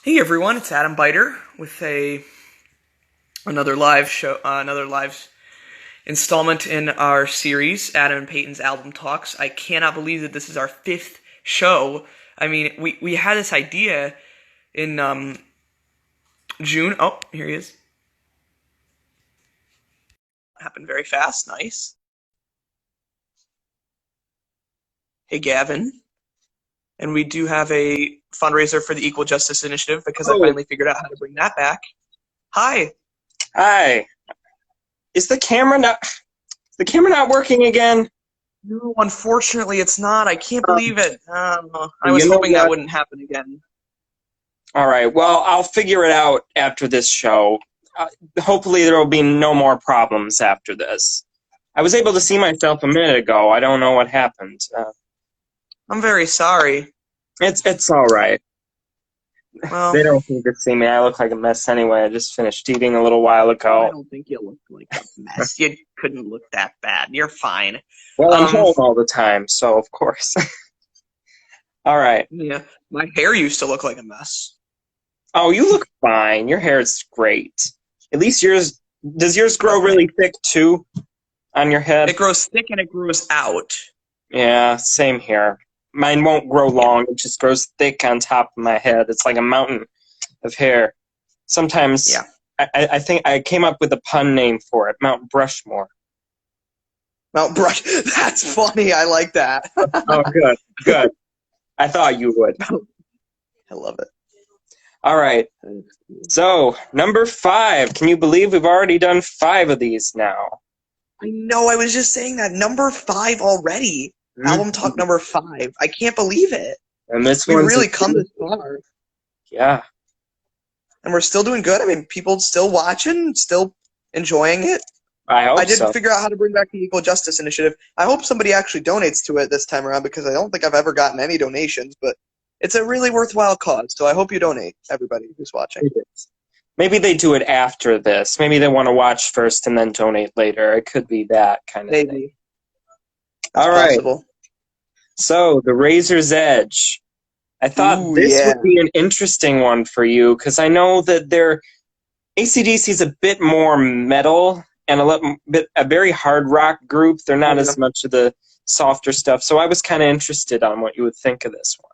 Hey everyone, it's Adam Biter with another live show, another live installment in our series, Adam and Peyton's album talks. I cannot believe that this is our fifth show. I mean, we had this idea in June. Oh, here he is. Happened very fast. Nice. Hey Gavin, and we do have a fundraiser for the Equal Justice Initiative because I Oh, finally figured out how to bring that back. Hi. hi. Is the camera not working again? No, unfortunately, it's not. I can't believe it. I was You know hoping that what? wouldn't happen again. All right. Well, I'll figure it out after this show. Uh, Hopefully, there will be no more problems after this. I was able to see myself a minute ago. I don't know what happened. I'm very sorry. It's all right. Well, They don't need to see me. I look like a mess anyway. I just finished eating a little while I ago. don't think you look like a mess. You couldn't look that bad. You're fine. Well, I'm Um, home all the time, so of course. All right. yeah, my hair used to look like a mess. Oh, you look fine. Your hair is great. At least yours. Does yours grow Oh, really thick too on your head? it grows thick and it grows out. Yeah, same here. Mine won't grow Yeah, long. It just grows thick on top of my head. It's like a mountain of hair. Sometimes yeah. I think I came up with a pun name for it, Mount Brushmore. Mount Brush. That's funny. I like that. Oh, good, good. I thought you would. I love it. All right. So, number 5. Can you believe we've already done 5 of these now? I know. I was just saying that number 5 already. Album talk Mhm. number 5. I can't believe it. And this We've one's, really come this far. yeah, And we're still doing good. I mean, people still watching, still enjoying it. I I hope did so. figure out how to bring back the Equal Justice Initiative. I hope somebody actually donates to it this time around because I don't think I've ever gotten any donations, but it's a really worthwhile cause. So I hope you donate, everybody who's watching. Maybe they do it after this. Maybe they want to watch first and then donate later. It could be that kind of thing. Maybe. That's All right. possible. So, The Razor's Edge. I thought Ooh, this yeah. would be an interesting one for you because I know that AC/DC is a bit more metal and a very hard rock group. They're not Yeah. as much of the softer stuff. So I was kind of interested on what you would think of this one.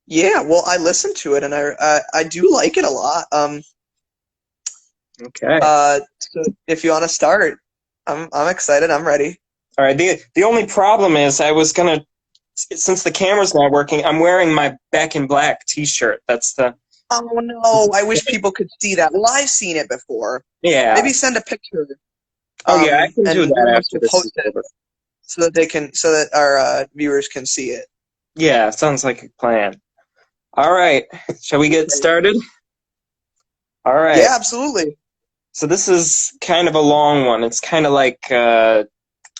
Yeah, well, I listened to it and I do like it a lot. Okay. So if you want to start, I'm excited. I'm ready. All right. The only problem is I was gonna, since the camera's not working, I'm wearing my Back in Black T-shirt. That's the Oh no, I wish people could see that. Well, I've seen it before. yeah. Maybe send a picture, Oh yeah, I can do and one that of us after will this is post it over. so that our viewers can see it. Yeah, sounds like a plan. All right. Shall we get started? All right. Yeah, absolutely. So this is kind of a long one. It's kind of like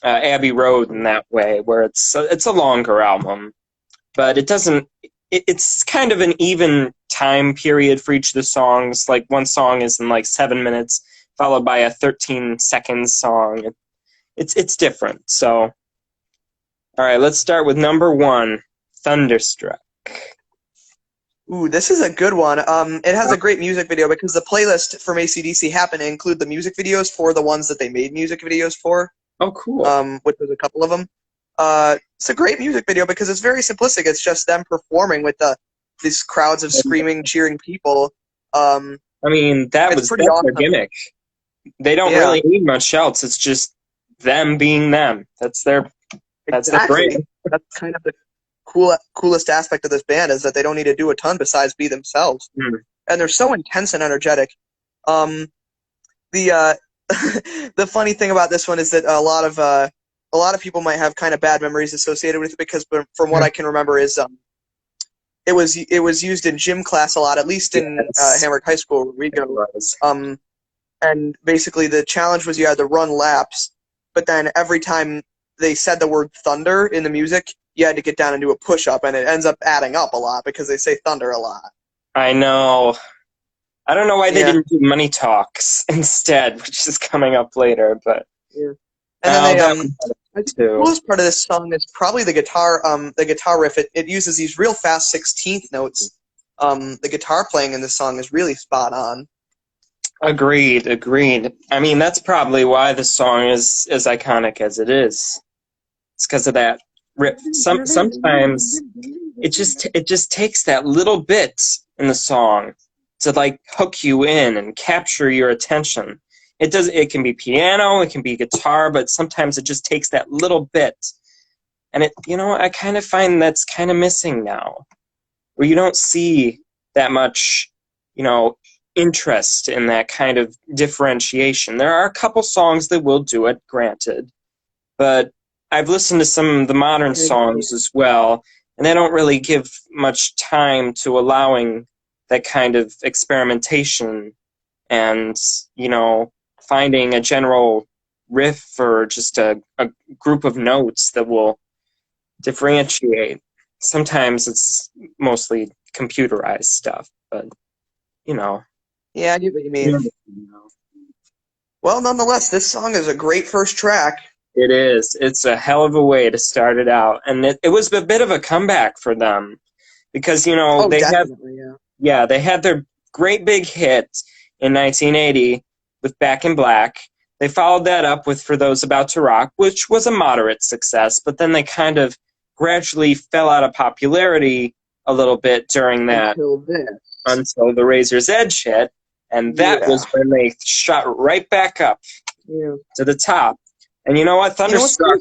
Abbey Road in that way, where it's a longer album, but it doesn't. It's kind of an even time period for each of the songs. Like one song is in like 7 minutes, followed by a 13 seconds song. It's different. So all right, let's start with number 1, Thunderstruck. Ooh, this is a good one. It has a great music video because the playlist from AC/DC happened to include the music videos for the ones that they made music videos for, Oh, cool. which was a couple of them. It's a great music video because it's very simplistic. It's just them performing with these crowds of screaming, cheering people. I mean, It's pretty that's their awesome. gimmick. They don't Yeah, really need much else. It's just them being them. That's their exactly. brand. That's kind of the coolest aspect of this band is that they don't need to do a ton besides be themselves, Hmm. and they're so intense and energetic. Um, the the funny thing about this one is that a lot of people might have kind of bad memories associated with it because from what I can remember is it was used in gym class a lot, at least in Yes, Hamburg High School where we it go. was. Um, and basically the challenge was you had to run laps, but then every time they said the word thunder in the music, you had to get down and do a push up, and it ends up adding up a lot because they say thunder a lot. I know. I don't know why they Yeah. didn't do Money Talks instead, which is coming up later, but Yeah. And then that one. I think the too. coolest part of this song is probably the guitar riff. It uses these real fast 16th notes. The guitar playing in this song is really spot on. Agreed, agreed. I mean, that's probably why the song is as iconic as it is. It's because of that riff. Sometimes it just takes that little bit in the song to like hook you in and capture your attention. It can be piano, it can be guitar, but sometimes it just takes that little bit. And I kind of find that's kind of missing now, where you don't see that much, interest in that kind of differentiation. There are a couple songs that will do it, granted, but I've listened to some of the modern songs as well, and they don't really give much time to allowing that kind of experimentation and, finding a general riff or just a group of notes that will differentiate. Sometimes it's mostly computerized stuff, but, Yeah, I get what you mean. you know. Well, nonetheless, this song is a great first track. It is. It's a hell of a way to start it out. And it was a bit of a comeback for them because, Oh, they had, definitely, yeah. yeah, they had their great big hit in 1980 with Back in Black. They followed that up with For Those About to Rock, which was a moderate success, but then they kind of gradually fell out of popularity a little bit during that until the Razor's Edge hit, and that was when they shot right back up to the top. And you know what? Thunderstruck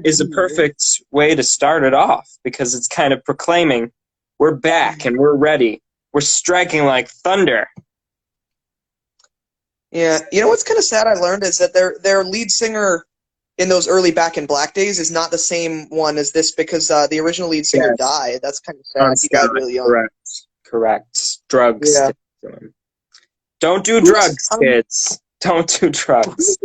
is a perfect way to start it off because it's kind of proclaiming we're back and we're ready. We're striking like thunder. Yeah, you know what's kind of sad I learned is that their lead singer in those early Back in Black days is not the same one as this because the original lead singer died. That's kind of sad. He died really young. Correct. Drugs. Yeah. Don't do drugs, kids. Don't do drugs.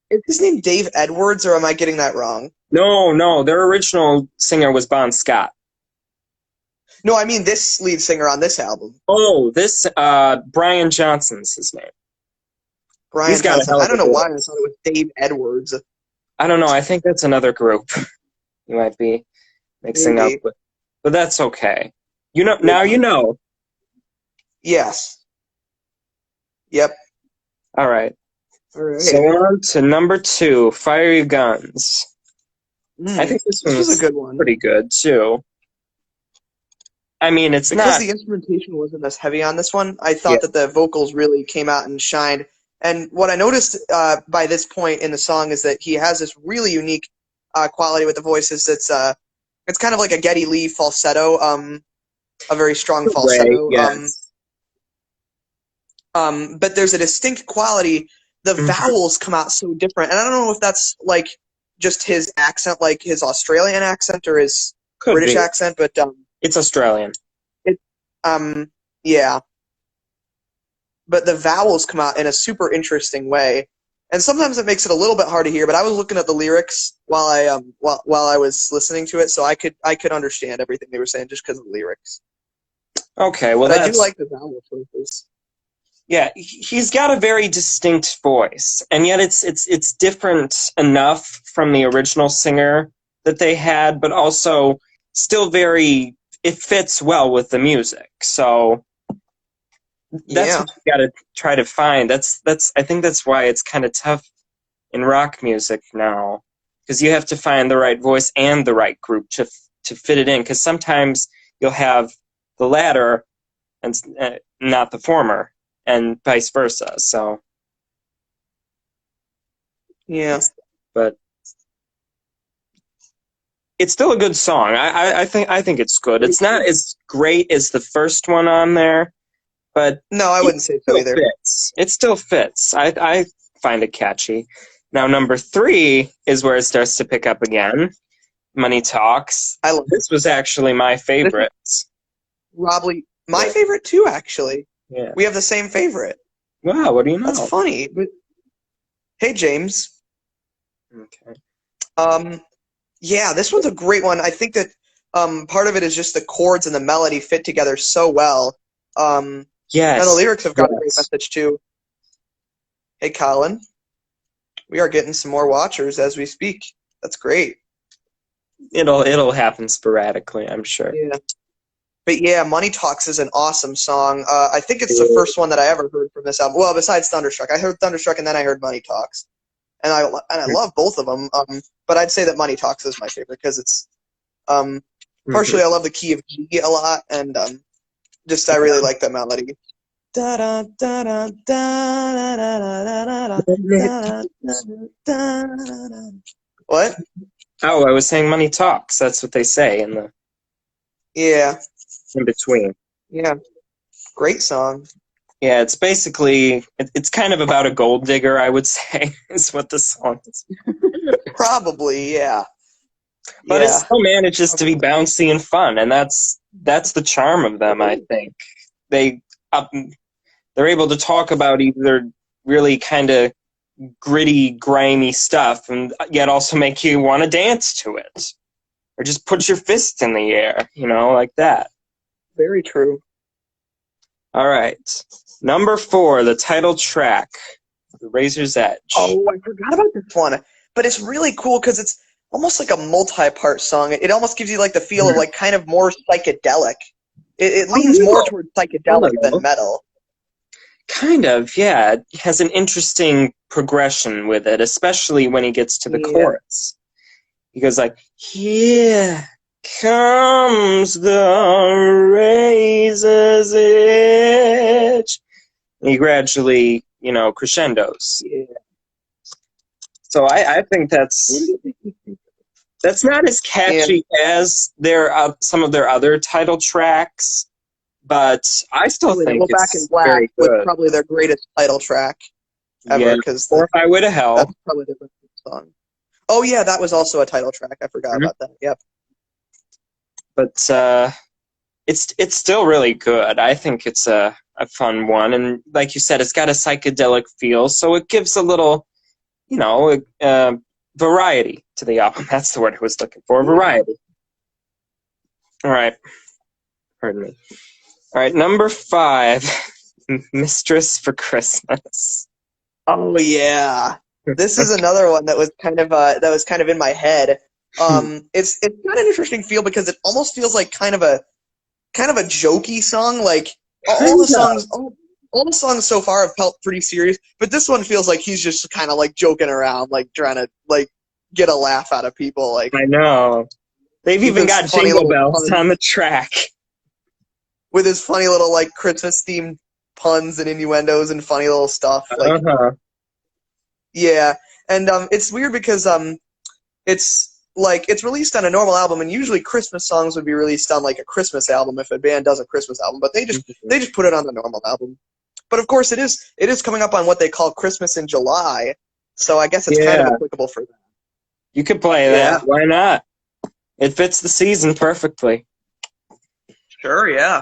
Is his name Dave Edwards, or am I getting that wrong? No. Their original singer was Bon Scott. No, I mean this lead singer on this album. Oh, this Brian Johnson's his name. Brian Johnson. I don't know why I thought it was Dave Edwards. I don't know. I think that's another group you might be mixing up with. But that's okay. Now you know. Yes. Yep. All right. So on to number 2, Fire Your Guns. I think this one was a good one. Pretty good, too. I mean, it's because the instrumentation wasn't as heavy on this one, I thought that the vocals really came out and shined. And what I noticed by this point in the song is that he has this really unique quality with the voices. It's kind of like a Geddy Lee falsetto, a very strong falsetto. But there's a distinct quality. The vowels come out so different, and I don't know if that's like just his accent, like his Australian accent or his British accent, but it's Australian. Yeah. But the vowels come out in a super interesting way, and sometimes it makes it a little bit hard to hear. But I was looking at the lyrics while I was listening to it, so I could understand everything they were saying just because of the lyrics. Okay, well, but I do like the vowel choices. Yeah, he's got a very distinct voice, and yet it's different enough from the original singer that they had, but also still it fits well with the music. So that's what you got to try to find. I think that's why it's kind of tough in rock music now, because you have to find the right voice and the right group to fit it in. Because sometimes you'll have the latter and not the former, and vice versa. So but it's still a good song. I think it's good. It's not as great as the first one on there. But no, I wouldn't say so either. It still fits. I find it catchy. Now, number 3 is where it starts to pick up again. Money Talks. This was actually my favorite. Probably my favorite too, actually. Yeah. We have the same favorite. Wow, what do you know? That's funny. But hey, James. Okay. Yeah, this one's a great one. I think that part of it is just the chords and the melody fit together so well. Yes. And the lyrics have got a great message too. Hey, Colin. We are getting some more watchers as we speak. That's great. It'll happen sporadically, I'm sure. Yeah. But yeah, Money Talks is an awesome song. I think it's the first one that I ever heard from this album. Well, besides Thunderstruck, I heard Thunderstruck and then I heard Money Talks, and I love both of them. But I'd say that Money Talks is my favorite because it's partially I love the key of G a lot, and just I really like the melody. Da da da da da da da da da. What? Oh, I was saying Money Talks. That's what they say in the in between. Yeah, great song. Yeah, it's basically it's kind of about a gold digger, I would say, is what the song is. Probably, yeah. But it still manages to be bouncy and fun, and that's the charm of them. I think they're able to talk about either really kind of gritty, grimy stuff, and yet also make you want to dance to it, or just put your fist in the air, like that. Very true. All right, number 4, the title track, "The Razor's Edge." Oh, I forgot about this one, but it's really cool because it's almost like a multi-part song. It almost gives you like the feel of like kind of more psychedelic. It leans more towards psychedelic than metal. Kind of, yeah. It has an interesting progression with it, especially when he gets to the chorus. He goes like, "Here comes the razor's edge." And he gradually, crescendos. Yeah. So I think that's not as catchy as some of their other title tracks, but I still think it's Back in Black very good. was probably their greatest title track ever. Or If I Would Have Hell. That's probably their best song. Oh yeah, that was also a title track. I forgot about that. Yep. But it's still really good. I think it's a fun one, and like you said, it's got a psychedelic feel, so it gives a little, variety to the album. That's the word I was looking for, variety. All right. Pardon me. All right, number 5, "Mistress for Christmas." Oh yeah, this is another one that was kind of in my head. It's got an interesting feel because it almost feels like kind of a jokey song. Like all the songs so far have felt pretty serious, but this one feels like he's just kind of like joking around, like trying to like get a laugh out of people. Like I know they've even got jingle bells on the track with his funny little like Christmas themed puns and innuendos and funny little stuff. Like yeah, and it's weird because it's released on a normal album, and usually Christmas songs would be released on like a Christmas album if a band does a Christmas album, but they just put it on the normal album. But of course, it is coming up on what they call Christmas in July, so I guess it's kind of applicable for that. You could play that. Why not? It fits the season perfectly. Sure, yeah.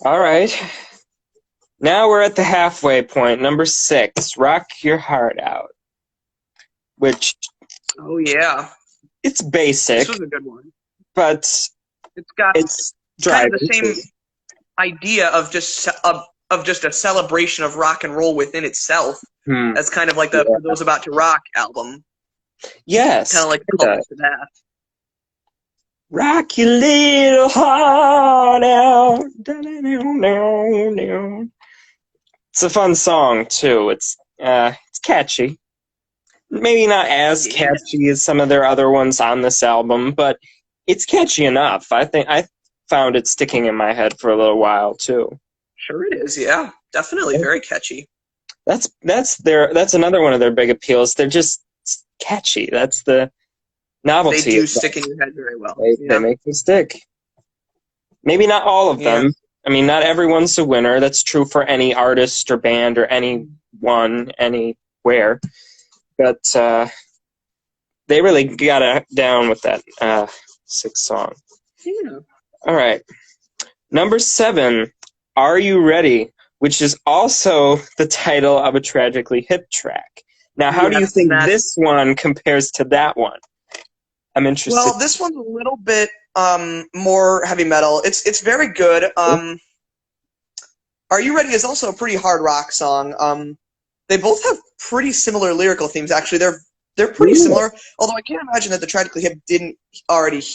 All right. Now we're at the halfway point. Number 6, "Rock Your Heart Out," which oh yeah, it's basic. This was a good one, but it's kind of the same idea of just a celebration of rock and roll within itself. That's kind of like the For Those About to Rock album. Yes, kind of like the to that. Rock your little heart out. It's a fun song too. It's catchy. Maybe not as catchy as some of their other ones on this album, but it's catchy enough. I think I found it sticking in my head for a little while too. Sure it is, yeah. Definitely very catchy. That's another one of their big appeals. They're just catchy. That's the novelty. They do stick in your head very well. They make them stick. Maybe not all of them. I mean, not everyone's a winner. That's true for any artist or band or anyone, anywhere. But they really got it down with that 6 song. Yeah. All right. Number 7, "Are You Ready?" which is also the title of a Tragically Hip track. Now, how do you think this one compares to that one? I'm interested. Well, this one's a little bit more heavy metal. It's very good. "Are You Ready?" is also a pretty hard rock song. They both have pretty similar lyrical themes. Actually, They're pretty Really? similar. Although I can't imagine that the Tragically Hip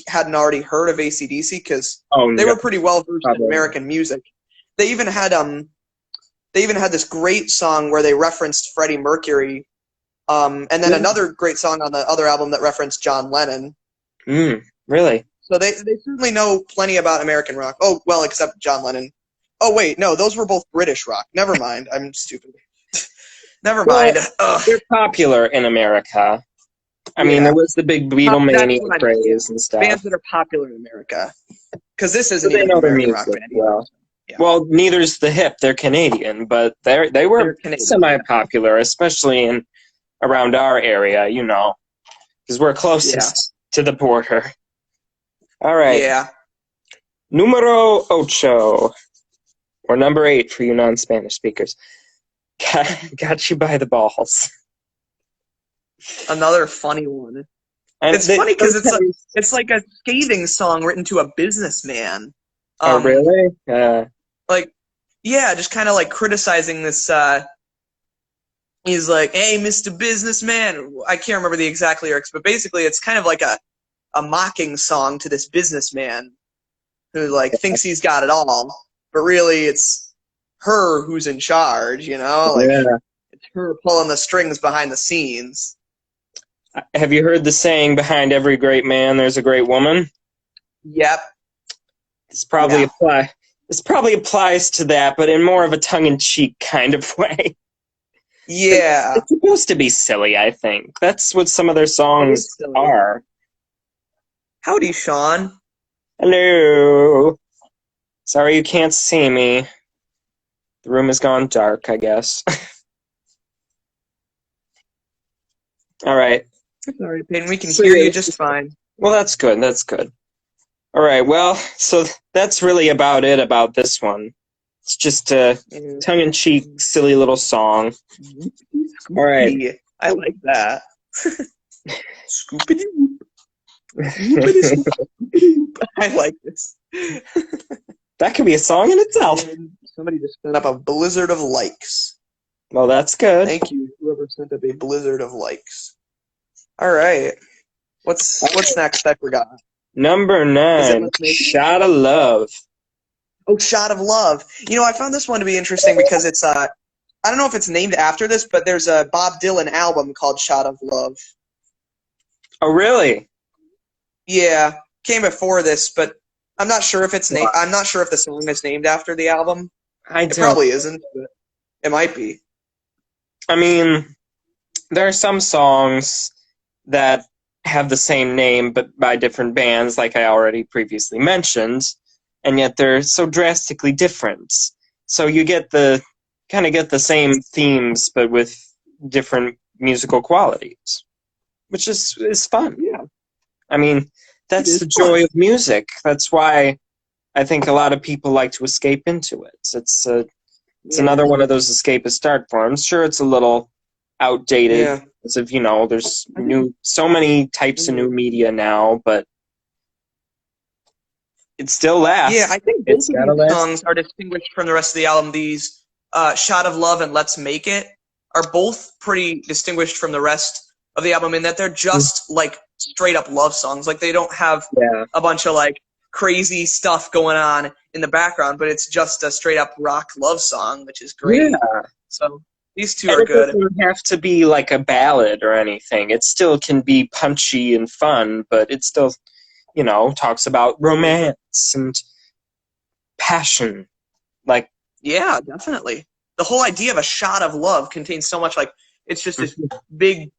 hadn't already heard of AC/DC because Oh they no, were pretty well versed in probably. American music. They even had this great song where they referenced Freddie Mercury, and then another great song on the other album that referenced John Lennon. Really? So they certainly know plenty about American rock. Oh, well, except John Lennon. Oh, wait, no, those were both British rock. Never mind. I'm stupid. Never Well, mind. Ugh. they're popular in America. I mean, Yeah. there was the big That's Beatlemania what I'm yeah. craze and stuff. Bands that are popular in America. Because this So isn't they even an know their American rock music band either. well. Yeah. Well, neither's the Hip. They're Canadian, but they were They're Canadian. semi-popular, especially in around our area, because we're closest to the border. All right. Yeah. Numero ocho, or number 8 for you non-Spanish speakers. Got you by the balls. Another funny one. And It's funny because it's like a scathing song written to a businessman. Oh, really? Like, yeah, just kind of like criticizing this. He's like, "Hey, Mr. Businessman." I can't remember the exact lyrics, but basically, it's kind of like a mocking song to this businessman who like thinks he's got it all, but really it's her who's in charge. Like it's her pulling the strings behind the scenes. Have you heard the saying, behind every great man, there's a great woman? Yep. This probably applies to that, but in more of a tongue-in-cheek kind of way. Yeah. It's supposed to be silly, I think. That's what some of their songs are. Howdy, Sean. Hello. Sorry you can't see me. The room has gone dark, I guess. All right. Sorry, Peyton. We can hear you just fine. Well, that's good. That's good. All right. Well, so that's really about it about this one. It's just a tongue-in-cheek, silly little song. All right. I like that. Scoopity I like this. That could be a song in itself. Somebody just sent up a blizzard of likes. Well, that's good. Thank you, whoever sent up a blizzard of likes. All right. What's next I forgot? Number 9, Shot of Love. Oh, Shot of Love. I found this one to be interesting because it's I don't know if it's named after this, but there's a Bob Dylan album called Shot of Love. Oh, really? Yeah, came before this, but I'm not sure if it's named. I'm not sure if the song is named after the album. It probably isn't, but it might be. I mean, there are some songs that have the same name but by different bands, like I already previously mentioned, and yet they're so drastically different. So you get the same themes but with different musical qualities, which is fun. Yeah. I mean, that's the joy of music. That's why I think a lot of people like to escape into it. It's another one of those escapist art forms. Sure, it's a little outdated because of there's so many types of new media now, but it still lasts. Yeah, I think both of these songs are distinguished from the rest of the album. These Shot of Love and Let's Make It are both pretty distinguished from the rest of the album in that they're just like straight up love songs. Like they don't have a bunch of like crazy stuff going on in the background, but it's just a straight up rock love song, which is great. Yeah. So these two are good. It doesn't have to be like a ballad or anything. It still can be punchy and fun, but it still, talks about romance and passion. Like, yeah, definitely. The whole idea of a shot of love contains so much, like, it's just this big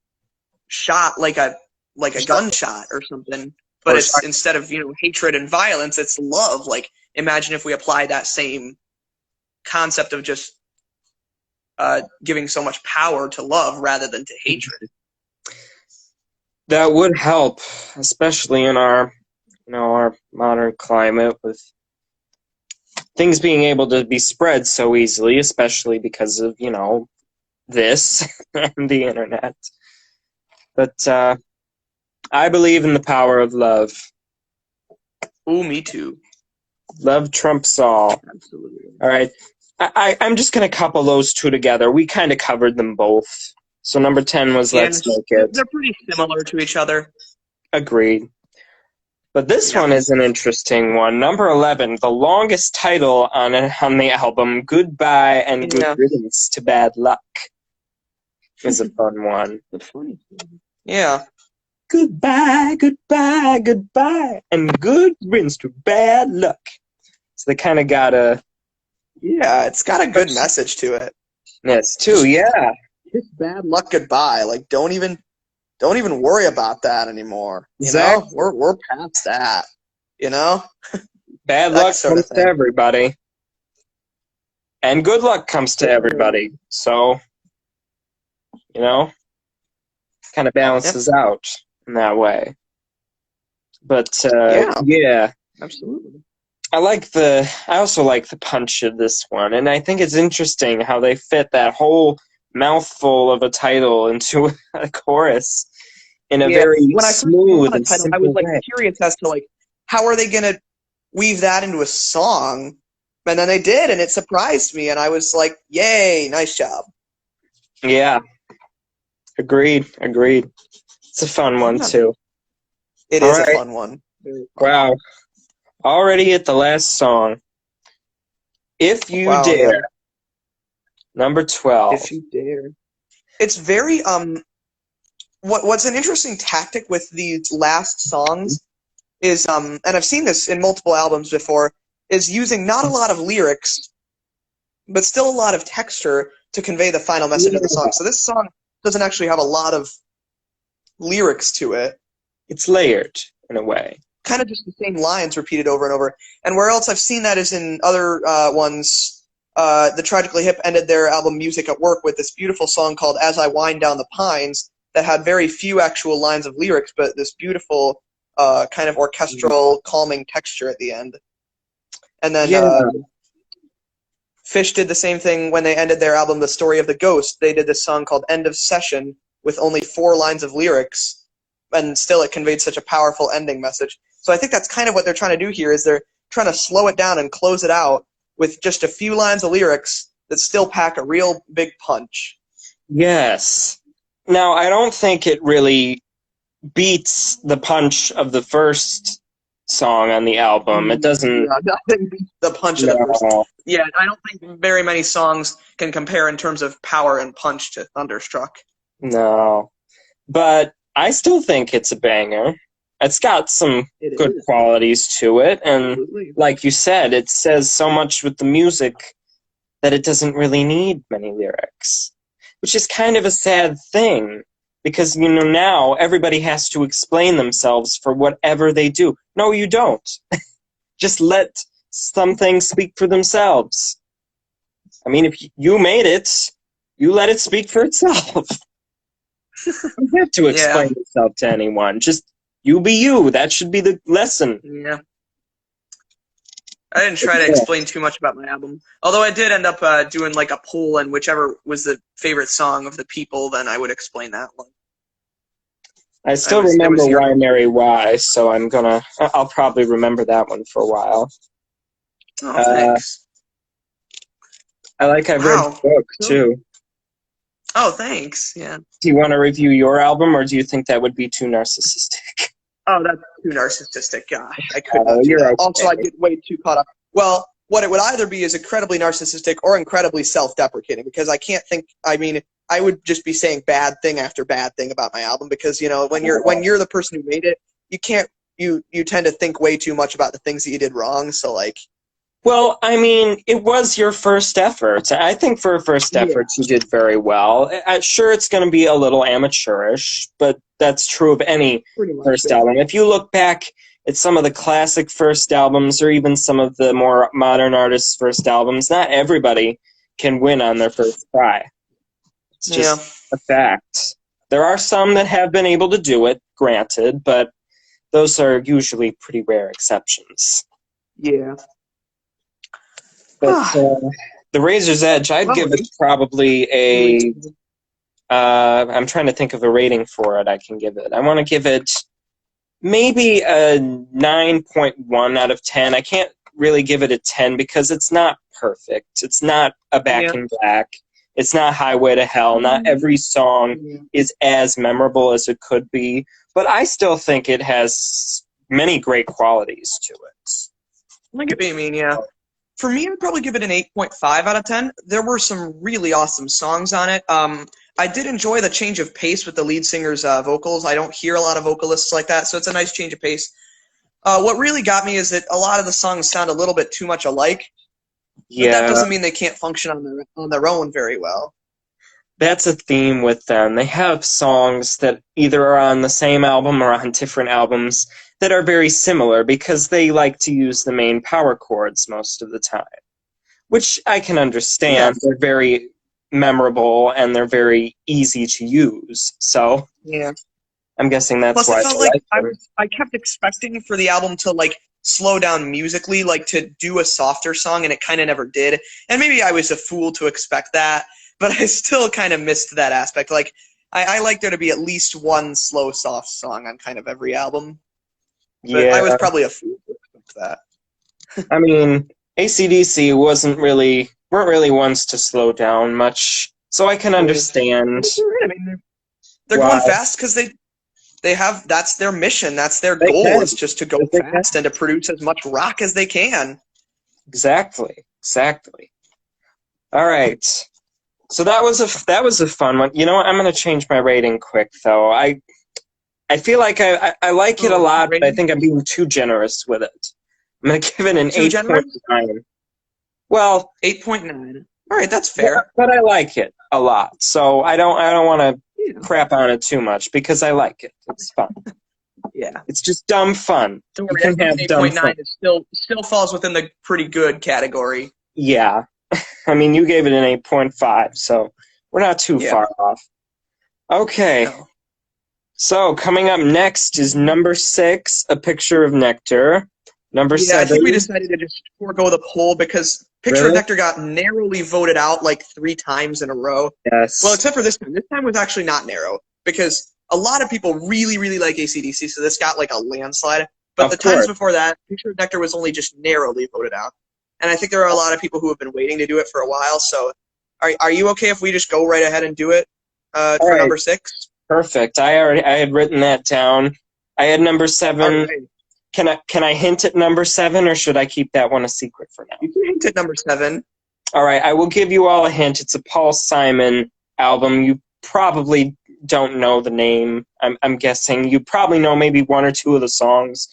shot, like a gunshot or something. But it's instead of, hatred and violence, it's love. Like, imagine if we applied that same concept of just giving so much power to love rather than to hatred. That would help, especially in our modern climate with things being able to be spread so easily, especially because of, this and the internet. But I believe in the power of love. Ooh, me too. Love trumps all. Absolutely. All right. I'm just going to couple those two together. We kind of covered them both. So number 10 was Yeah, Let's Make It. they're pretty similar to each other. Agreed. But this one is an interesting one. Number 11, the longest title on the album, Goodbye and Good Riddance to Bad Luck, is a fun one. Yeah. Goodbye, goodbye, goodbye, and good riddance to bad luck. So they kind of got a... Yeah, it's got a good message to it. Yes, too, yeah. Just bad luck goodbye. Like, don't even worry about that anymore. You know? We're past that. You know? Bad luck comes to everybody. And good luck comes to everybody. So, you know, kind of balances out in that way. But, yeah. Absolutely. I also like the punch of this one, and I think it's interesting how they fit that whole mouthful of a title into a chorus in a very smooth and simple I was way. Curious as to how are they gonna weave that into a song, and then they did, and it surprised me, and I was like, "Yay, nice job!" Yeah, agreed. It's a fun one too. It is a fun one. Wow, already at the last song. If You Dare, number 12. If You Dare. It's very What's an interesting tactic with these last songs is and I've seen this in multiple albums before, is using not a lot of lyrics, but still a lot of texture to convey the final message of the song. So this song doesn't actually have a lot of lyrics to it. It's layered in a way. Kind of just the same lines repeated over and over. And where else I've seen that is in other ones. The Tragically Hip ended their album Music at Work with this beautiful song called As I Wind Down the Pines that had very few actual lines of lyrics, but this beautiful kind of orchestral, calming texture at the end. And then Fish did the same thing when they ended their album The Story of the Ghost. They did this song called End of Session with only 4 lines of lyrics, and still it conveyed such a powerful ending message. So I think that's kind of what they're trying to do here, is they're trying to slow it down and close it out with just a few lines of lyrics that still pack a real big punch. Yes. Now, I don't think it really beats the punch of the first song on the album. It doesn't... Yeah, nothing beats the punch of the first. Yeah, I don't think very many songs can compare in terms of power and punch to Thunderstruck. No. But I still think it's a banger. It's got some good qualities to it, and like you said, it says so much with the music that it doesn't really need many lyrics, which is kind of a sad thing, because, you know, now everybody has to explain themselves for whatever they do. No, you don't. Just let some things speak for themselves. I mean, if you made it, you let it speak for itself. You don't have to explain yourself to anyone. Just you be you. That should be the lesson. Yeah. I didn't try to explain too much about my album. Although I did end up doing like a poll, and whichever was the favorite song of the people, then I would explain that one. I still remember Why Mary Why, so I'll probably remember that one for a while. Oh, thanks. I've read the book, too. Oh, thanks, yeah. Do you want to review your album, or do you think that would be too narcissistic? Oh, that's too narcissistic. Gosh, I could not do that. Okay. Also, I get way too caught up. Well, what it would either be is incredibly narcissistic or incredibly self-deprecating, because I can't think. I mean, I would just be saying bad thing after bad thing about my album, because, you know, when you're the person who made it, you can't. You tend to think way too much about the things that you did wrong. So, like. Well, I mean, it was your first effort. I think for a first effort, you did very well. Sure, it's going to be a little amateurish, but that's true of any first album. If you look back at some of the classic first albums, or even some of the more modern artists' first albums, not everybody can win on their first try. It's just a fact. There are some that have been able to do it, granted, but those are usually pretty rare exceptions. Yeah. But the Razor's Edge, I'd give it probably a... I'm trying to think of a rating for it I can give it. I want to give it maybe a 9.1 out of 10. I can't really give it a 10 because it's not perfect. It's not a Back in Black. It's not Highway to Hell. Not every song is as memorable as it could be, but I still think it has many great qualities to it. I get what you mean, yeah. For me, I'd probably give it an 8.5 out of 10. There were some really awesome songs on it. I did enjoy the change of pace with the lead singer's vocals. I don't hear a lot of vocalists like that, so it's a nice change of pace. What really got me is that a lot of the songs sound a little bit too much alike. But that doesn't mean they can't function on their own very well. That's a theme with them. They have songs that either are on the same album or on different albums that are very similar because they like to use the main power chords most of the time, which I can understand. They're very memorable and they're very easy to use. So yeah, I'm guessing that's why. Plus, it felt like I kept expecting for the album to like slow down musically, like to do a softer song, and it kind of never did. And maybe I was a fool to expect that, but I still kind of missed that aspect. Like, I like there to be at least one slow, soft song on kind of every album. But I was probably a fool to expect that. I mean, AC/DC weren't really ones to slow down much, so I can understand. I mean, they're going fast because that's their mission. That's their goal. Is just to go fast and to produce as much rock as they can. Exactly. All right. So that was a fun one. You know what? I'm going to change my rating quick, though. I feel like I like it a lot, but I think I'm being too generous with it. I'm going to give it an 8.9. Well, 8.9. All right, that's fair. But I like it a lot, so I don't want to crap on it too much because I like it. It's fun. Yeah, it's just dumb fun. Don't worry, you can have 8.9. It still falls within the pretty good category. Yeah, I mean you gave it an 8.5, so we're not too far off. Okay. No. So, coming up next is number 6, A Picture of Nectar. Number 7. I think we decided to just forego the poll because Picture of Nectar got narrowly voted out like 3 times in a row. Yes. Well, except for this time. This time was actually not narrow because a lot of people really, really like AC/DC, so this got like a landslide. But the times before that, Picture of Nectar was only just narrowly voted out. And I think there are a lot of people who have been waiting to do it for a while, so are you okay if we just go right ahead and do it for number 6? Perfect. I had written that down. I had number 7. Right. Can I hint at number 7, or should I keep that one a secret for now? You can hint at number 7. All right. I will give you all a hint. It's a Paul Simon album. You probably don't know the name. I'm guessing you probably know maybe 1 or 2 of the songs,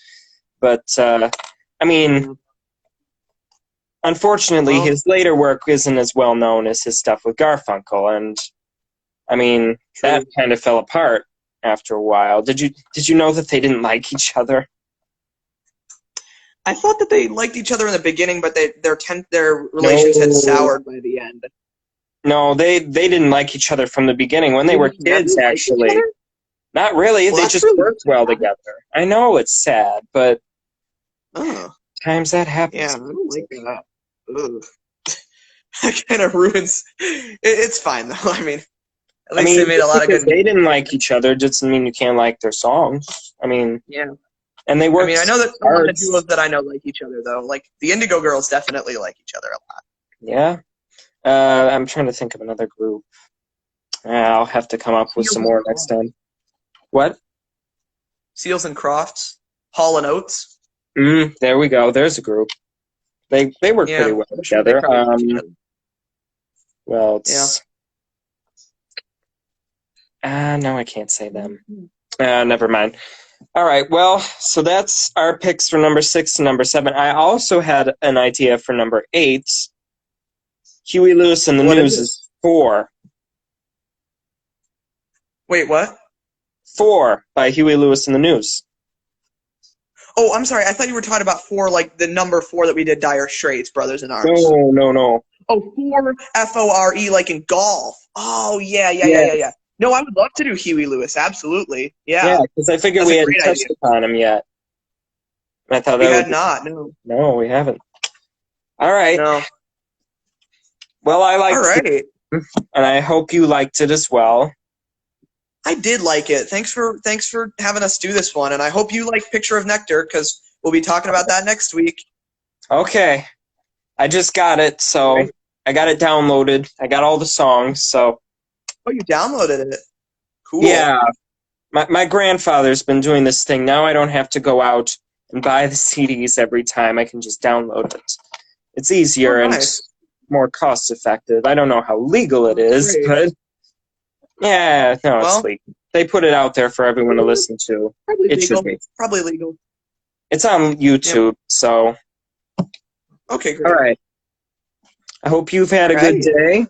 but I mean, unfortunately, his later work isn't as well known as his stuff with Garfunkel, and I mean, that kind of fell apart after a while. Did you know that they didn't like each other? I thought that they liked each other in the beginning, but their relations had soured by the end. No, they didn't like each other from the beginning when they were kids, actually. Not really. Well, they just worked well together. I know it's sad, but times that happens. Yeah, I don't like that. Ugh. That kind of ruins. It's fine though. I mean, at least they made a lot of good. They didn't like each other doesn't mean you can't like their songs. I mean, yeah. And they work. I mean, I know that some of the duos that I know like each other though. Like the Indigo Girls definitely like each other a lot. Yeah. I'm trying to think of another group. I'll have to come up with some more next time. What? Seals and Crofts, Hall and Oates. There we go. There's a group. They work pretty well together. Well, it's... no, I can't say them. Never mind. All right, well, so that's our picks for number 6 and number 7. I also had an idea for number 8. Huey Lewis and the News is 4. Wait, what? 4 by Huey Lewis and the News. Oh, I'm sorry. I thought you were talking about 4, like the number 4 that we did, Dire Straits, Brothers in Arms. No. Oh, 4, F-O-R-E, like in golf. Oh, yeah. No, I would love to do Huey Lewis, absolutely. Yeah, because I figured we hadn't touched upon him yet. I thought we had not, no. No, we haven't. All right. No. Well, I liked it, and I hope you liked it as well. I did like it. Thanks for having us do this one, and I hope you like Picture of Nectar, because we'll be talking about that next week. Okay. I just got it, so I got it downloaded. I got all the songs, so Oh, you downloaded it. Cool. yeah. My grandfather's been doing this thing. Now I don't have to go out and buy the CDs every time. I can just download it. It's easier Oh, and nice. more cost effective. I don't know how legal it Oh, is, great. but yeah, no, it's Well, legal. They put it out there for everyone to listen to. probably It should legal. be. Probably legal. It's on YouTube, so Okay, all great. right. I hope you've had All a good right. day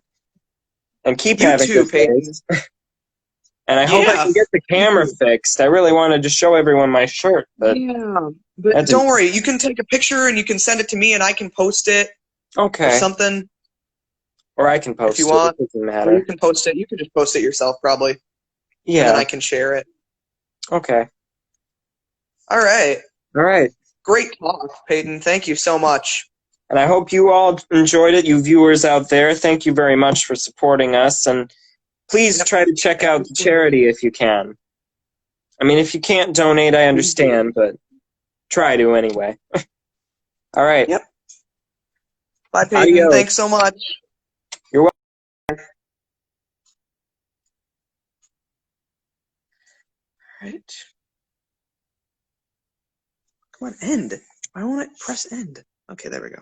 and keep You having too, good Peyton. days. And I hope I Yeah. can get the camera fixed. I really wanted to show everyone my shirt, but Yeah, that but didn't. don't worry. You can take a picture and you can send it to me, and I can post it or Okay. something Or I can post if you it. want. It doesn't Or matter. you can post it. You can just post it yourself, probably, and then Yeah. I can share it. Okay. All right. All right. Great talk, Peyton. Thank you so much. And I hope you all enjoyed it, you viewers out there. Thank you very much for supporting us. And please Yep. try to check Thank out you the so charity if you can. I mean, if you can't donate, I understand, but try to anyway. All right. Yep. Bye, Peyton. Adios. Thanks so much. You're welcome. All right. Come on, end. Why won't it press end? Okay, there we go.